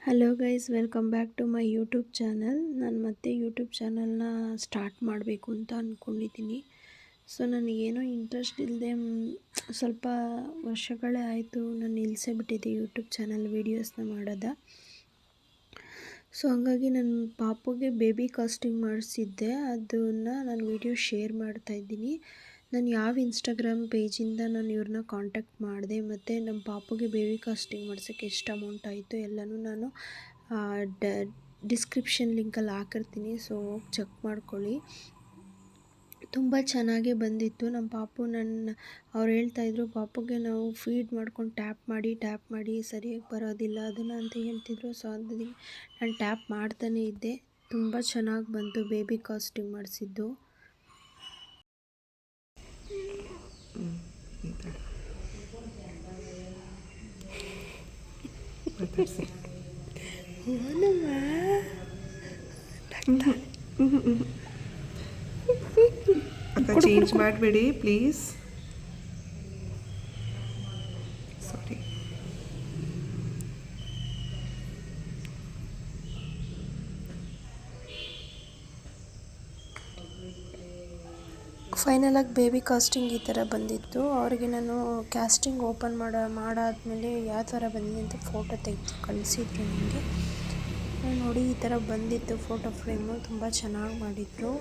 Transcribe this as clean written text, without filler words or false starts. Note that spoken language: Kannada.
Hello guys, welcome back to my YouTube channel. ನಾನು ಮತ್ತೆ ಯೂಟ್ಯೂಬ್ ಚಾನಲ್ನ ಸ್ಟಾರ್ಟ್ ಮಾಡಬೇಕು ಅಂತ ಅಂದ್ಕೊಂಡಿದ್ದೀನಿ. ಸೊ ನನಗೇನೋ ಇಂಟ್ರೆಸ್ಟ್ ಇಲ್ಲದೆ ಸ್ವಲ್ಪ ವರ್ಷಗಳೇ ಆಯಿತು ನಾನು ನಿಲ್ಲಿಸೇ ಬಿಟ್ಟಿದ್ದೆ ಯೂಟ್ಯೂಬ್ ಚಾನಲ್ ವೀಡಿಯೋಸ್ನ ಮಾಡೋದ. ಸೊ ಹಂಗಾಗಿ ನನ್ನ ಪಾಪುಗೆ ಬೇಬಿ ಕಾಸ್ಟಿಂಗ್ ಮಾಡಿಸಿದ್ದೆ, ಅದನ್ನು ನಾನು ವೀಡಿಯೋ ಶೇರ್ ಮಾಡ್ತಾಯಿದ್ದೀನಿ. ನಾನು ಯಾವ ಇನ್ಸ್ಟಾಗ್ರಾಮ್ ಪೇಜಿಂದ ನಾನು ಇವ್ರನ್ನ ಕಾಂಟ್ಯಾಕ್ಟ್ ಮಾಡಿದೆ ಮತ್ತು ನಮ್ಮ ಪಾಪುಗೆ ಬೇಬಿ ಕಾಸ್ಟಿಂಗ್ ಮಾಡ್ಸೋಕ್ಕೆ ಎಷ್ಟು ಅಮೌಂಟ್ ಆಯಿತು ಎಲ್ಲನೂ ನಾನು ಡಿಸ್ಕ್ರಿಪ್ಷನ್ ಲಿಂಕಲ್ಲಿ ಹಾಕಿರ್ತೀನಿ. ಸೊ ಹೋಗಿ ಚೆಕ್ ಮಾಡ್ಕೊಳ್ಳಿ. ತುಂಬ ಚೆನ್ನಾಗೇ ಬಂದಿತ್ತು. ನಮ್ಮ ಪಾಪು ಅವ್ರು ಹೇಳ್ತಾಯಿದ್ರು, ಪಾಪುಗೆ ನಾವು ಫೀಡ್ ಮಾಡ್ಕೊಂಡು ಟ್ಯಾಪ್ ಮಾಡಿ ಸರಿಯಾಗಿ ಬರೋದಿಲ್ಲ ಅದನ್ನು ಅಂತ ಹೇಳ್ತಿದ್ರು. ಸೊ ಅದಕ್ಕೆ ನಾನು ಟ್ಯಾಪ್ ಮಾಡ್ತಾನೇ ಇದ್ದೆ. ತುಂಬ ಚೆನ್ನಾಗಿ ಬಂತು ಬೇಬಿ ಕಾಸ್ಟಿಂಗ್ ಮಾಡಿಸಿದ್ದು. ಅಕ್ಕ ಚೇಂಜ್ ಮಾಡಬೇಡಿ ಪ್ಲೀಸ್. ಸಾರಿ. ಫೈನಲಾಗಿ ಬೇಬಿ ಕಾಸ್ಟಿಂಗ್ ಈ ಥರ ಬಂದಿತ್ತು. ಅವರಿಗೆ ನಾನು ಕ್ಯಾಸ್ಟಿಂಗ್ ಓಪನ್ ಮಾಡಾದ್ಮೇಲೆ ಯಾವ ಥರ ಬಂದಿದೆ ಅಂತ ಫೋಟೋ ತೆಗೆದು ಕಳಿಸಿದ್ರು ನನಗೆ. ನೋಡಿ ಈ ಥರ ಬಂದಿತ್ತು ಫೋಟೋ ಫ್ರೇಮು, ತುಂಬ ಚೆನ್ನಾಗಿ ಮಾಡಿದ್ರು.